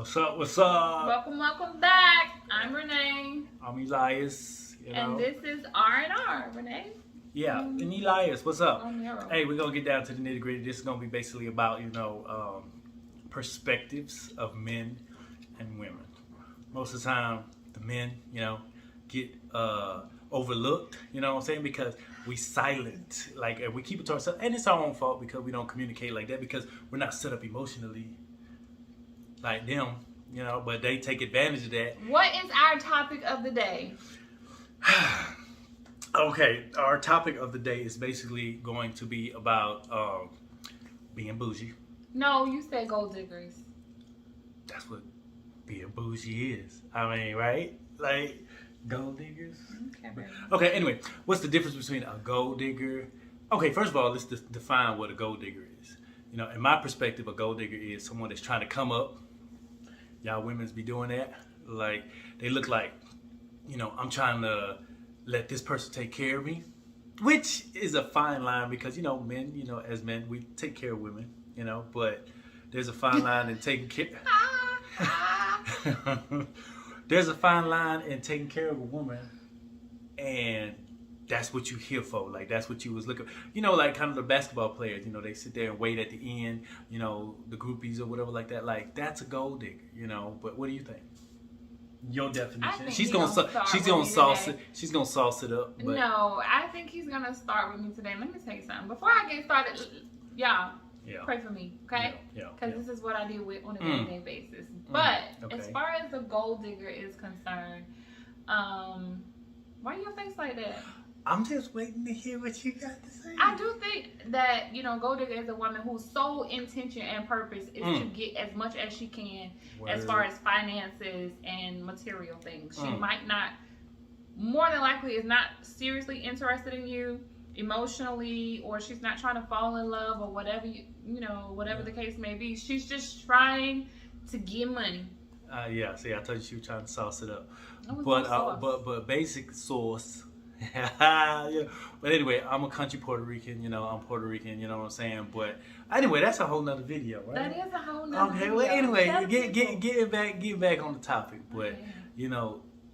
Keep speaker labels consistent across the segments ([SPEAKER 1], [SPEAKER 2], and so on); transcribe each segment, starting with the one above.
[SPEAKER 1] What's up? What's up?
[SPEAKER 2] Welcome back. I'm Renee.
[SPEAKER 1] I'm Elias.
[SPEAKER 2] And this is R&R, Renee.
[SPEAKER 1] Yeah, and Elias, what's up?
[SPEAKER 2] On Nero.
[SPEAKER 1] Hey, we're gonna get down to the nitty gritty. This is gonna be basically about perspectives of men and women. Most of the time, the men, get overlooked. You know what I'm saying? Because we silent, and we keep it to ourselves, and it's our own fault because we don't communicate like that because we're not set up emotionally like them, but they take advantage of that.
[SPEAKER 2] What is our topic of the day?
[SPEAKER 1] Okay, our topic of the day is basically going to be about being bougie.
[SPEAKER 2] No, you said gold diggers.
[SPEAKER 1] That's what being bougie is. I mean, right? Like, gold diggers? Okay, anyway, what's the difference between a gold digger? Okay, first of all, let's define what a gold digger is. In my perspective, a gold digger is someone that's trying to come up. Y'all women's be doing that. Like, they look like, I'm trying to let this person take care of me. Which is a fine line because, men, as men, we take care of women, but there's a fine line in taking care. There's a fine line in taking care of a woman, and that's what you here for. Like, that's what you was looking. Like kind of the basketball players. They sit there and wait at the end. The groupies or whatever like that. Like, that's a gold digger. But what do you think? Your definition. She's gonna sauce it up. But
[SPEAKER 2] no, I think he's gonna start with me today. Let me tell you something. Before I get started, y'all.
[SPEAKER 1] Yeah.
[SPEAKER 2] Pray for me, okay? Because this is what I deal with on a day-to-day basis. But as far as the gold digger is concerned, why your face like that?
[SPEAKER 1] I'm just waiting to hear what you got to say.
[SPEAKER 2] I do think that, gold digger is a woman whose sole intention and purpose is to get as much as she can as far as finances and material things. She might not, more than likely, is not seriously interested in you emotionally, or she's not trying to fall in love, or whatever whatever the case may be. She's just trying to get money.
[SPEAKER 1] See, I told you she was trying to sauce it up,
[SPEAKER 2] but
[SPEAKER 1] basic sauce. Yeah. But anyway, I'm a country Puerto Rican. I'm Puerto Rican. You know what I'm saying? But anyway, that's a whole nother video, right?
[SPEAKER 2] That is a whole nother video.
[SPEAKER 1] Okay. Well, anyway, get back on the topic. But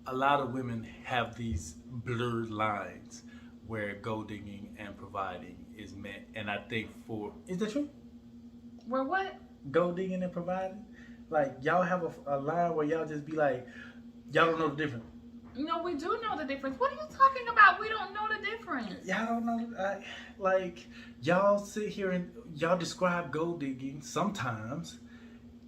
[SPEAKER 1] a lot of women have these blurred lines where gold digging and providing is meant, and I think is that true?
[SPEAKER 2] Where what?
[SPEAKER 1] Gold digging and providing, like y'all have a line where y'all just be like, y'all don't know the difference.
[SPEAKER 2] No, we do know the difference. What are you talking about? We don't know the difference.
[SPEAKER 1] Y'all don't know. Like, y'all sit here and y'all describe gold digging sometimes,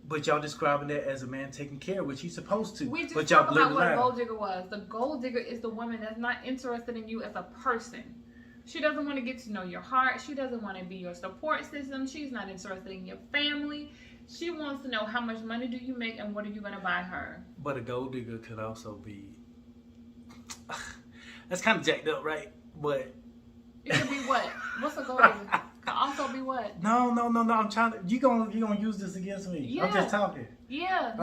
[SPEAKER 1] but y'all describing that as a man taking care of what he's supposed to.
[SPEAKER 2] We just
[SPEAKER 1] but
[SPEAKER 2] talk about what a gold digger was. The gold digger is the woman that's not interested in you as a person. She doesn't want to get to know your heart. She doesn't want to be your support system. She's not interested in your family. She wants to know how much money do you make and what are you going to buy her.
[SPEAKER 1] But a gold digger could also be... That's kind of jacked up, right? But...
[SPEAKER 2] It could be what? What's a gold digger? Could also be what?
[SPEAKER 1] No. I'm trying to... You gonna use this against me.
[SPEAKER 2] Yeah.
[SPEAKER 1] I'm just talking.
[SPEAKER 2] Yeah,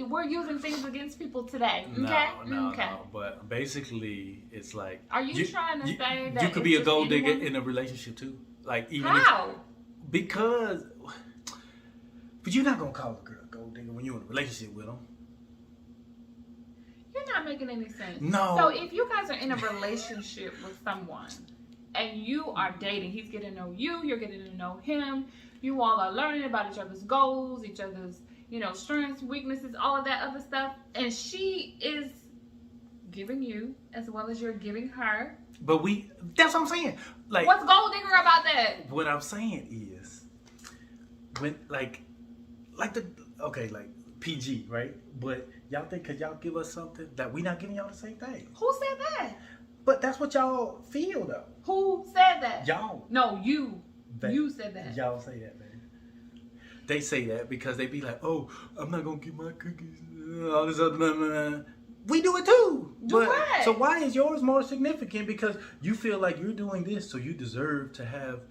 [SPEAKER 2] we're using things against people today. Okay?
[SPEAKER 1] No. But basically, it's like...
[SPEAKER 2] Are you trying to say that
[SPEAKER 1] you could be a gold digger in a relationship too? Like, even
[SPEAKER 2] how?
[SPEAKER 1] Because... But you're not gonna call a girl a gold digger when you're in a relationship with them.
[SPEAKER 2] You're not making any sense.
[SPEAKER 1] No.
[SPEAKER 2] So if you guys are in a relationship with someone and you are dating, he's getting to know you, you're getting to know him, you all are learning about each other's goals, each other's, strengths, weaknesses, all of that other stuff, and she is giving you as well as you're giving her.
[SPEAKER 1] But that's what I'm saying. Like,
[SPEAKER 2] what's gold digger about that?
[SPEAKER 1] What I'm saying is, when like PG, right? But y'all think because y'all give us something that we not giving y'all the same thing.
[SPEAKER 2] Who said that?
[SPEAKER 1] But that's what y'all feel though.
[SPEAKER 2] Who said that?
[SPEAKER 1] Y'all.
[SPEAKER 2] No, you. You said that.
[SPEAKER 1] Y'all say that, man. They say that because they be like, oh, I'm not gonna get my cookies. All this other blah. We do it too.
[SPEAKER 2] What?
[SPEAKER 1] So why is yours more significant? Because you feel like you're doing this, so you deserve to have,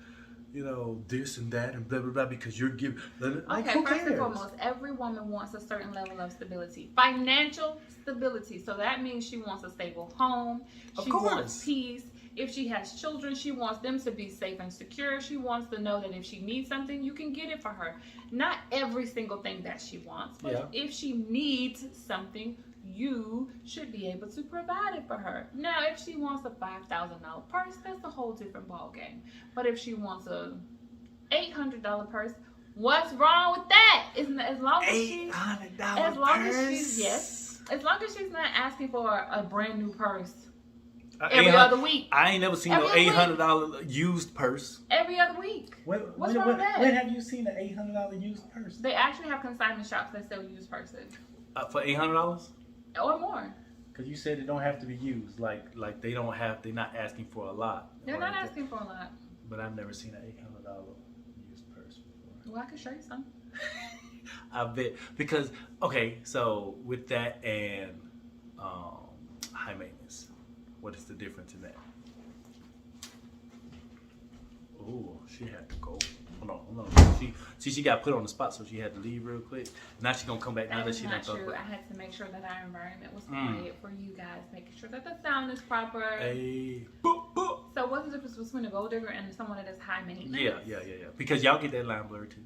[SPEAKER 1] this and that and blah blah blah because you're giving. Like,
[SPEAKER 2] okay, first and foremost, every woman wants a certain level of stability, financial stability. So that means she wants a stable home. She wants peace. If she has children, she wants them to be safe and secure. She wants to know that if she needs something, you can get it for her. Not every single thing that she wants, but if she needs something, you should be able to provide it for her. Now, if she wants a $5,000 purse, that's a whole different ball game. But if she wants a $800 purse, what's wrong with that? Isn't as long as she's as long as she's not asking for a brand new purse every other week.
[SPEAKER 1] I ain't never seen no $800 used purse.
[SPEAKER 2] Every other week. What's wrong with that?
[SPEAKER 1] When have you seen an $800 used purse?
[SPEAKER 2] They actually have consignment shops that sell used purses.
[SPEAKER 1] For $800?
[SPEAKER 2] Or more.
[SPEAKER 1] Because you said it don't have to be used. Like they're not asking for a lot.
[SPEAKER 2] They're not asking for a lot.
[SPEAKER 1] But I've never seen an $800 used purse before.
[SPEAKER 2] Well, I could show you some.
[SPEAKER 1] I bet. Because, okay, so with that and high maintenance, what is the difference in that? Oh, she had to go. Hold on. She got put on the spot, so she had to leave real quick. Now she's gonna come back. Now that she's not
[SPEAKER 2] true. I had to make sure that our environment was quiet for you guys, making sure that the sound is proper.
[SPEAKER 1] Hey, boop, boop.
[SPEAKER 2] So what's the difference between a gold digger and someone that is high maintenance?
[SPEAKER 1] Yeah. Because y'all get that line blurred too.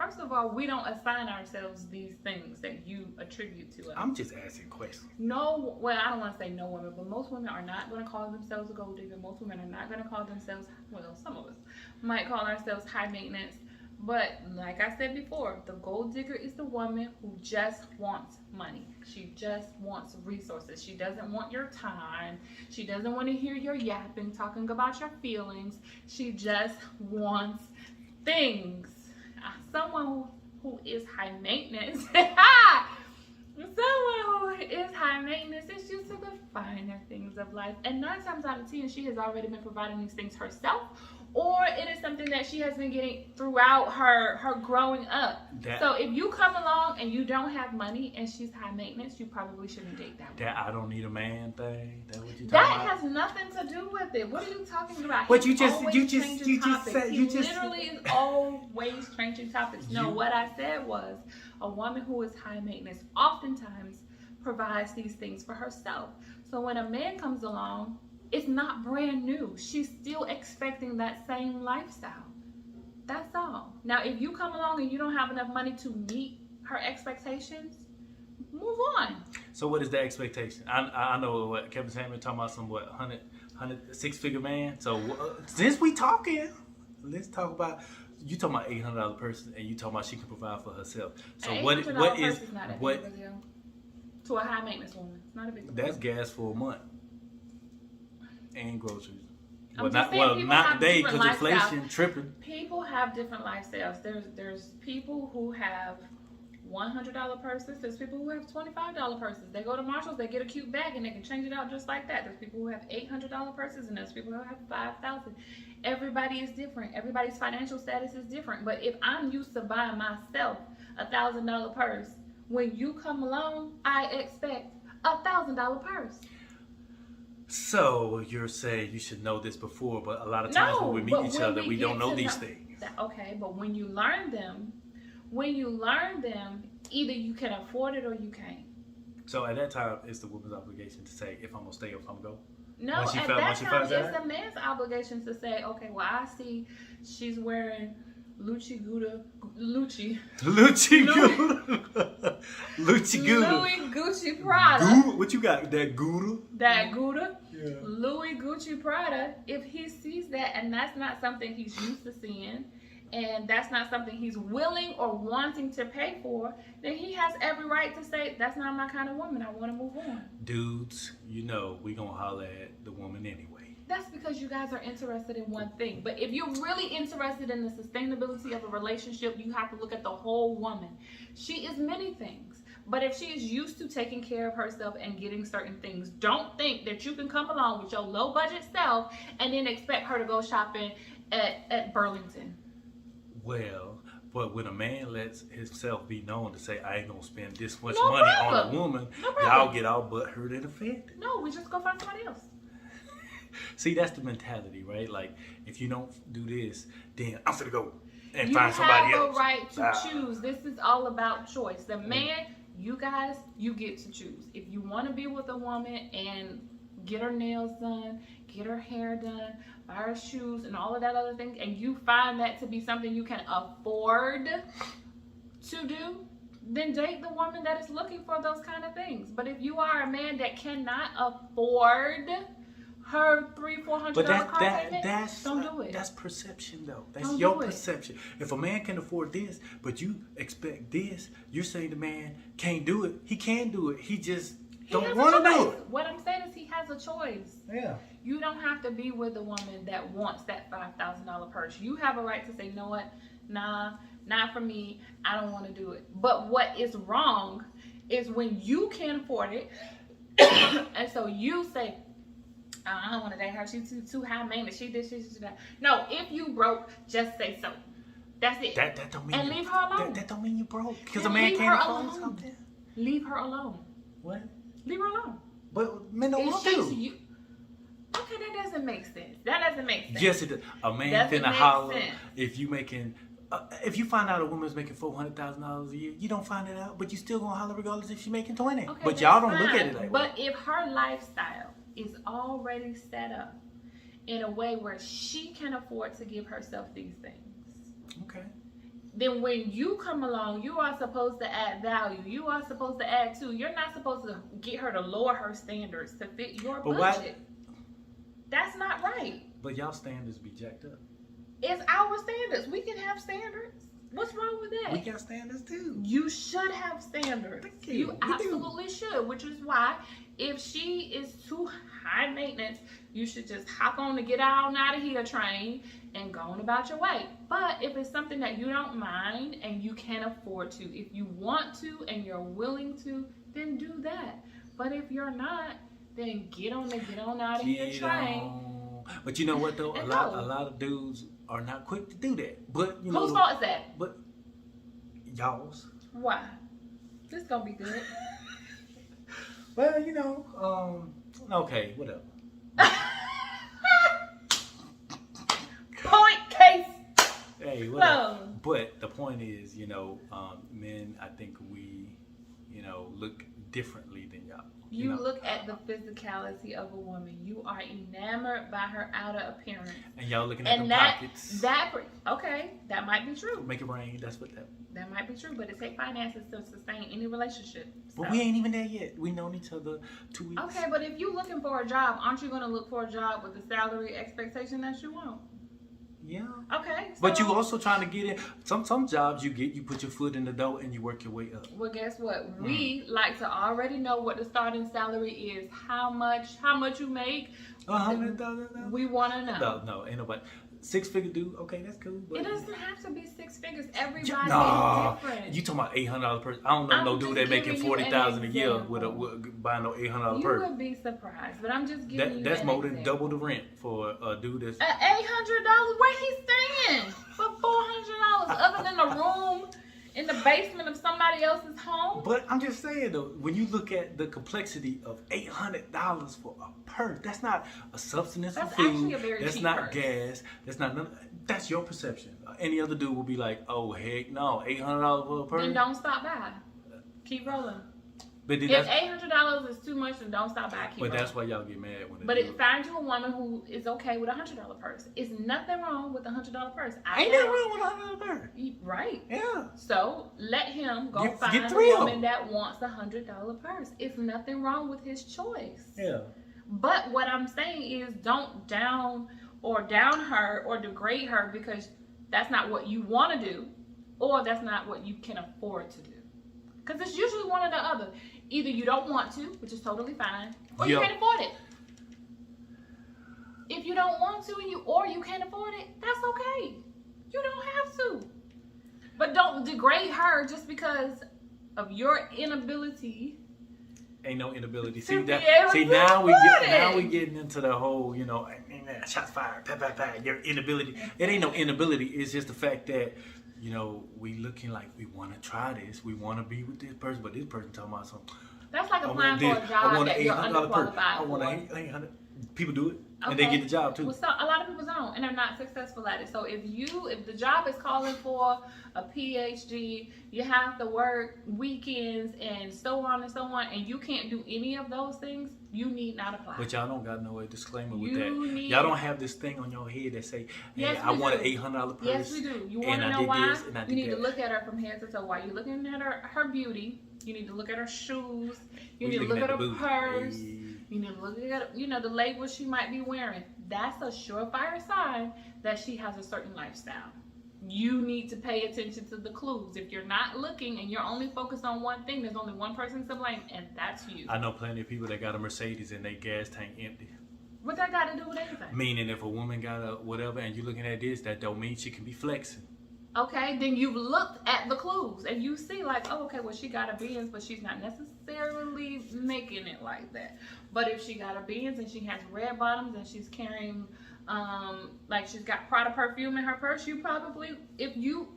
[SPEAKER 2] First of all, we don't assign ourselves these things that you attribute to us.
[SPEAKER 1] I'm just asking questions.
[SPEAKER 2] No, well, I don't want to say no women, but most women are not going to call themselves a gold digger. Most women are not going to call themselves, well, some of us might call ourselves high maintenance. But like I said before, the gold digger is the woman who just wants money. She just wants resources. She doesn't want your time. She doesn't want to hear your yapping, talking about your feelings. She just wants things. Someone who is high maintenance, someone who is high maintenance is used to the finer things of life. And 9 times out of 10, she has already been providing these things herself, or it is something that she has been getting throughout her growing up. So if you come along and you don't have money and she's high maintenance, you probably shouldn't date that woman.
[SPEAKER 1] That I don't need a man thing. That what you talking
[SPEAKER 2] about?
[SPEAKER 1] That
[SPEAKER 2] has nothing to do with it. What are you talking about?
[SPEAKER 1] But you just
[SPEAKER 2] literally is always changing topics. No, what I said was a woman who is high maintenance oftentimes provides these things for herself. So when a man comes along, it's not brand new. She's still expecting that same lifestyle. That's all. Now, if you come along and you don't have enough money to meet her expectations, move on.
[SPEAKER 1] So what is the expectation? I know what Kevin Samuel talking about, some 100 6-figure man. So since we talking, let's talk about, you talking about $800 person and you talking about she can provide for herself. So what is
[SPEAKER 2] to a high maintenance woman? It's not a big deal.
[SPEAKER 1] That's gas for a month. And groceries.
[SPEAKER 2] Well, not
[SPEAKER 1] today because inflation tripping.
[SPEAKER 2] People have different lifestyles. There's people who have $100 purses. There's people who have $25 purses. They go to Marshalls, they get a cute bag, and they can change it out just like that. There's people who have $800 purses, and there's people who have $5,000. Everybody is different. Everybody's financial status is different. But if I'm used to buying myself a $1,000 purse, when you come along, I expect a $1,000 purse.
[SPEAKER 1] So you're saying you should know this before, but a lot of times when we meet each other, we don't know these things.
[SPEAKER 2] Okay, but when you learn them, either you can afford it or you can't.
[SPEAKER 1] So at that time, it's the woman's obligation to say if I'm gonna stay or if I'm gonna go.
[SPEAKER 2] No, at that time, it's the man's obligation to say, okay, well, I see she's wearing Louis Gucci Prada.
[SPEAKER 1] What you got? That Gouda?
[SPEAKER 2] That Gouda?
[SPEAKER 1] Yeah.
[SPEAKER 2] Louis Gucci Prada. If he sees that and that's not something he's used to seeing, and that's not something he's willing or wanting to pay for, then he has every right to say, that's not my kind of woman. I want to move on.
[SPEAKER 1] Dudes, we gonna holler at the woman anyway.
[SPEAKER 2] That's because you guys are interested in one thing. But if you're really interested in the sustainability of a relationship, you have to look at the whole woman. She is many things. But if she is used to taking care of herself and getting certain things, don't think that you can come along with your low budget self and then expect her to go shopping at Burlington.
[SPEAKER 1] Well, but when a man lets himself be known to say, I ain't gonna spend this much money on a woman, y'all get all butthurt and offended.
[SPEAKER 2] No, we just go find somebody else.
[SPEAKER 1] See, that's the mentality, right? Like, if you don't do this, then I'm gonna go and find somebody else.
[SPEAKER 2] You have a right to choose. This is all about choice. The man, you guys, you get to choose. If you want to be with a woman and get her nails done, get her hair done, buy her shoes, and all of that other thing, and you find that to be something you can afford to do, then date the woman that is looking for those kind of things. But if you are a man that cannot afford her $300-$400 car payment, don't do it.
[SPEAKER 1] That's perception, though. That's your perception. If a man can afford this, but you expect this, you're saying the man can't do it. He can do it. He just don't want to do it.
[SPEAKER 2] What I'm saying is he has a choice.
[SPEAKER 1] Yeah.
[SPEAKER 2] You don't have to be with a woman that wants that $5,000 purse. You have a right to say, you know what? Nah, not for me. I don't want to do it. But what is wrong is when you can't afford it, and so you say, I don't want to date her. She's too high maintenance. She did that. No, if you broke, just say so. That's it.
[SPEAKER 1] That don't mean.
[SPEAKER 2] And leave her alone.
[SPEAKER 1] That don't mean you broke. Because a man can't afford something.
[SPEAKER 2] Leave her alone.
[SPEAKER 1] What?
[SPEAKER 2] Leave her alone.
[SPEAKER 1] But men don't want to.
[SPEAKER 2] Okay, that doesn't make sense. That doesn't make sense.
[SPEAKER 1] Yes, it does. A man finna holler if you making. If you find out a woman's making $400,000 a year, you don't find it out, but you still gonna holler regardless if she's making 20. Okay, but y'all don't look at it like that.
[SPEAKER 2] But if her lifestyle is already set up in a way where she can afford to give herself these things,
[SPEAKER 1] okay,
[SPEAKER 2] then when you come along, you are supposed to add value. You are supposed to add to. You're not supposed to get her to lower her standards to fit your budget. That's not right.
[SPEAKER 1] But y'all standards be jacked up.
[SPEAKER 2] It's our standards. We can have standards. What's wrong with that?
[SPEAKER 1] We got standards too.
[SPEAKER 2] You should have standards. You absolutely should, which is why if she is too high maintenance, you should just hop on the get out of here train and go on about your way. But if it's something that you don't mind and you can afford to, if you want to and you're willing to, then do that. But if you're not, then get on out of here train.
[SPEAKER 1] But you know what though? A lot of dudes are not quick to do that. But you know,
[SPEAKER 2] whose fault is that?
[SPEAKER 1] But y'all's.
[SPEAKER 2] Why? This is gonna be good.
[SPEAKER 1] Well, you know, okay, whatever.
[SPEAKER 2] Point case.
[SPEAKER 1] Hey, whatever. But the point is, you know, men, I think we, you know, look differently than y'all.
[SPEAKER 2] You look at the physicality of a woman. You are enamored by her outer appearance.
[SPEAKER 1] And y'all looking at the pockets.
[SPEAKER 2] Okay, that might be true.
[SPEAKER 1] Make it rain. That's what
[SPEAKER 2] that might be true. But it takes finances to sustain any relationship. So.
[SPEAKER 1] But we ain't even there yet. We known each other 2 weeks.
[SPEAKER 2] Okay, but if you looking for a job, aren't you going to look for a job with the salary expectation that you want?
[SPEAKER 1] Yeah.
[SPEAKER 2] Okay. So,
[SPEAKER 1] but you also trying to get in. Some jobs you put your foot in the door and you work your way up.
[SPEAKER 2] Well, guess what? We like to already know what the starting salary is. How much you make.
[SPEAKER 1] $100,000.
[SPEAKER 2] We want to know.
[SPEAKER 1] No, ain't nobody. 6-figure dude, okay, that's cool. But
[SPEAKER 2] it doesn't have to be 6 figures. Everybody is different.
[SPEAKER 1] You talking about $800 purse? I don't know no dude that making $40,000 a year with buying no $800 purse.
[SPEAKER 2] You would be surprised, but I'm just giving you
[SPEAKER 1] that's more than double the rent for a dude that's
[SPEAKER 2] $800. Where he's staying for $400, other than a room in the basement of somebody else's home.
[SPEAKER 1] But I'm just saying though, when you look at the complexity of $800 for a purse, that's not a substance for food.
[SPEAKER 2] Actually a very
[SPEAKER 1] that's
[SPEAKER 2] cheap
[SPEAKER 1] not
[SPEAKER 2] purse.
[SPEAKER 1] Gas. That's not none. That's your perception. Any other dude will be like, oh heck no, $800 for a purse.
[SPEAKER 2] Then don't stop by. Keep rolling.
[SPEAKER 1] But then
[SPEAKER 2] if $800 is too much, then don't stop by. Keep rolling.
[SPEAKER 1] That's why y'all get mad when.
[SPEAKER 2] But find you a woman who is okay with $100 purse. It's nothing wrong with $100 purse.
[SPEAKER 1] Ain't nothing wrong with $100 purse.
[SPEAKER 2] Right.
[SPEAKER 1] Yeah.
[SPEAKER 2] So let him go find a woman that wants $100 purse. It's nothing wrong with his choice.
[SPEAKER 1] Yeah.
[SPEAKER 2] But what I'm saying is, don't down her or degrade her because that's not what you want to do, or that's not what you can afford to do. Because it's usually one or the other. Either you don't want to, which is totally fine, or you can't afford it. If you don't want to or you can't afford it, that's okay. You don't have to. But don't degrade her just because of your inability.
[SPEAKER 1] Ain't no inability.
[SPEAKER 2] Now
[SPEAKER 1] we getting into the whole, you know, shots fired, your inability. It ain't no inability. It's just the fact that, you know, we looking like we want to try this. We want to be with this person, but this person talking about something.
[SPEAKER 2] That's like applying for a job that you're underqualified
[SPEAKER 1] I want an $800. People do it, and they get the job too.
[SPEAKER 2] Well, so a lot of people don't, and they're not successful at it. So if the job is calling for a PhD, you have to work weekends and so on, and you can't do any of those things, you need not apply.
[SPEAKER 1] But y'all don't got no disclaimer with that. Y'all don't have this thing on your head that say, hey,
[SPEAKER 2] yes,
[SPEAKER 1] I want an $800 purse.
[SPEAKER 2] Yes, we do. You want to know why? You need to look at her from head to toe. While you're looking at her beauty, you need to look at her shoes. You need to look at her purse. You need to look at, the labels she might be wearing. That's a surefire sign that she has a certain lifestyle. You need to pay attention to the clues. If you're not looking and you're only focused on one thing, there's only one person to blame, and that's you.
[SPEAKER 1] I know plenty of people that got a Mercedes and their gas tank empty.
[SPEAKER 2] What that got to do with anything?
[SPEAKER 1] Meaning if a woman got a whatever and you're looking at this, that don't mean she can be flexing.
[SPEAKER 2] Okay, then you've looked at the clues and you see like, oh, okay, well, she got a Benz, but she's not necessarily making it like that. But if she got a Benz and she has red bottoms and she's carrying, like she's got Prada perfume in her purse, you probably, if you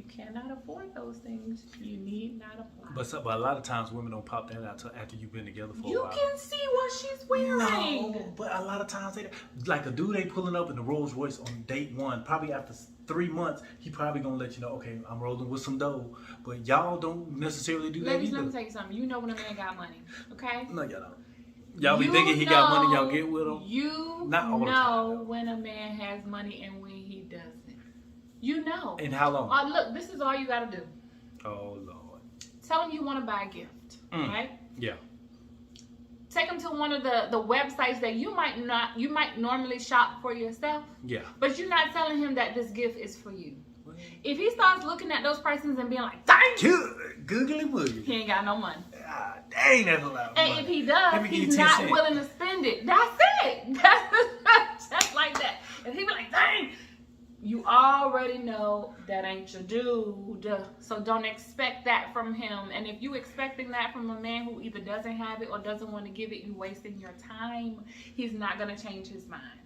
[SPEAKER 2] cannot afford those things, you need not apply.
[SPEAKER 1] But a lot of times women don't pop that out till after you've been together for a while.
[SPEAKER 2] You can see what she's wearing.
[SPEAKER 1] No, but a lot of times like a dude ain't pulling up in the Rolls Royce on date one. Probably after 3 months, he probably gonna let you know, okay, I'm rolling with some dough. But y'all don't necessarily do that
[SPEAKER 2] Ladies,
[SPEAKER 1] either.
[SPEAKER 2] let me tell you something. You know when a man got money, okay?
[SPEAKER 1] No, y'all don't. Y'all be thinking he got money, y'all get with him.
[SPEAKER 2] You
[SPEAKER 1] Not all the time,
[SPEAKER 2] know when a man has money and when he doesn't. You know.
[SPEAKER 1] And how long?
[SPEAKER 2] Look, this is all you gotta do.
[SPEAKER 1] Oh Lord.
[SPEAKER 2] Tell him you want to buy a gift, right?
[SPEAKER 1] Yeah.
[SPEAKER 2] Take him to one of the websites that you might normally shop for yourself. Yeah. But you're not telling him that this gift is for you. What? If he starts looking at those prices and being like, dang,
[SPEAKER 1] googly woogly,
[SPEAKER 2] he ain't got no money.
[SPEAKER 1] Dang, that's a lot of money.
[SPEAKER 2] And if he does, he's not willing to spend it. That's it. That's just like that. If he be like, dang, you already know that ain't your dude. So don't expect that from him. And if you expecting that from a man who either doesn't have it or doesn't want to give it, you wasting your time. He's not going to change his mind.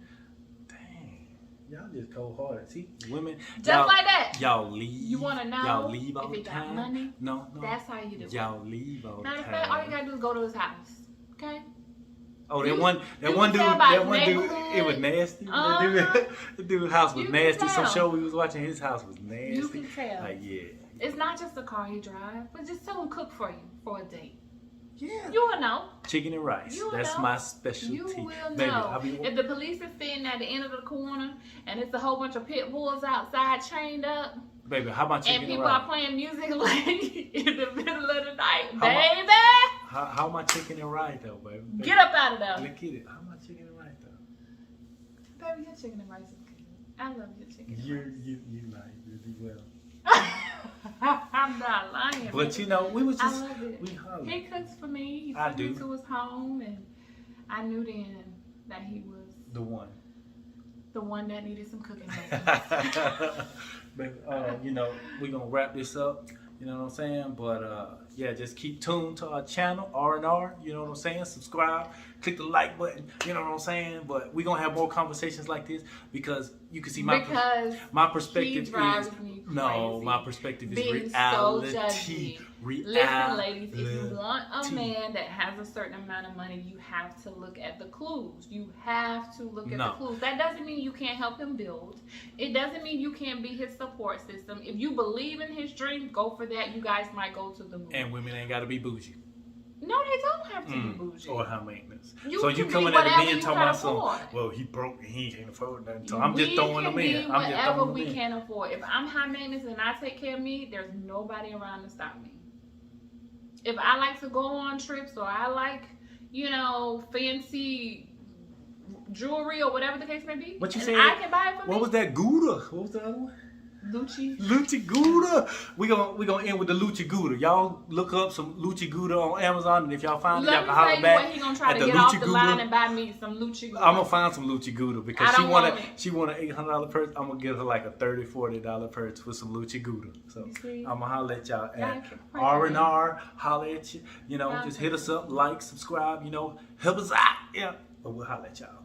[SPEAKER 1] Dang. Y'all just cold-hearted. See, women.
[SPEAKER 2] Just like that.
[SPEAKER 1] Y'all leave.
[SPEAKER 2] You want to know
[SPEAKER 1] y'all leave all
[SPEAKER 2] if he
[SPEAKER 1] the time?
[SPEAKER 2] got money?
[SPEAKER 1] No.
[SPEAKER 2] That's how you do it.
[SPEAKER 1] Y'all leave all the time.
[SPEAKER 2] Matter of fact, all you got to do is go to his house. Okay?
[SPEAKER 1] Oh, that one dude, it was nasty. The dude's house was nasty. Some show we was watching, his house was nasty.
[SPEAKER 2] You can tell.
[SPEAKER 1] Like, yeah.
[SPEAKER 2] It's not just the car he drives, but just tell him cook for you for a date.
[SPEAKER 1] Yeah.
[SPEAKER 2] You will know.
[SPEAKER 1] Chicken and rice. That's my specialty.
[SPEAKER 2] You will
[SPEAKER 1] Baby,
[SPEAKER 2] know. If the police is sitting at the end of the corner and it's a whole bunch of pit bulls outside chained up.
[SPEAKER 1] Baby, how about chicken
[SPEAKER 2] and people
[SPEAKER 1] and rice?
[SPEAKER 2] are playing music like in the middle of the night. Baby!
[SPEAKER 1] How my chicken and rice though, baby?
[SPEAKER 2] Get up out of there.
[SPEAKER 1] Look at it. How my chicken and rice though?
[SPEAKER 2] Baby, your chicken and rice is good. I love your chicken and rice.
[SPEAKER 1] You like really well.
[SPEAKER 2] I'm not lying.
[SPEAKER 1] But you know, we was just,
[SPEAKER 2] I love it.
[SPEAKER 1] we hung.
[SPEAKER 2] He cooks for me. He took me to his home, and I knew then that he was
[SPEAKER 1] the one.
[SPEAKER 2] The one that needed some cooking.
[SPEAKER 1] But you know, we're gonna wrap this up. You know what I'm saying? But yeah, just keep tuned to our channel, R&R. You know what I'm saying? Subscribe, click the like button. You know what I'm saying? But we're gonna have more conversations like this because you can see my perspective is my perspective is reality.
[SPEAKER 2] So listen, ladies, if you want a man that has a certain amount of money, you have to look at the clues. You have to look at the clues. That doesn't mean you can't help him build. It doesn't mean you can't be his support system. If you believe in his dream, go for that. You guys might go to the moon.
[SPEAKER 1] And women ain't gotta be bougie.
[SPEAKER 2] No, they don't have to be bougie.
[SPEAKER 1] Or high maintenance.
[SPEAKER 2] So you coming at me and talking about something,
[SPEAKER 1] well, he broke and he can't afford nothing. So I'm just throwing them in.
[SPEAKER 2] Whatever we can afford. If I'm high maintenance and I take care of me, there's nobody around to stop me. If I like to go on trips or I like, you know, fancy jewelry or whatever the case may be,
[SPEAKER 1] what you saying?
[SPEAKER 2] I can buy it for me.
[SPEAKER 1] What was that Gouda? What was the other one?
[SPEAKER 2] Lucci
[SPEAKER 1] Gouda. We gonna end with the Lucci Gouda. Y'all look up some Lucci Gouda on Amazon, and if y'all find it, y'all can holler back.
[SPEAKER 2] He gonna try to get off the line and buy me some Lucci Gouda.
[SPEAKER 1] I'm gonna find some Lucci Gouda because she want an $800 purse. I'm gonna give her like a $30, $40 purse with some Lucci Gouda. So I'm gonna holler at y'all at R&R. Holler at you. You know, just hit us up, like, subscribe. You know, help us out. Yeah, but we'll holler at y'all.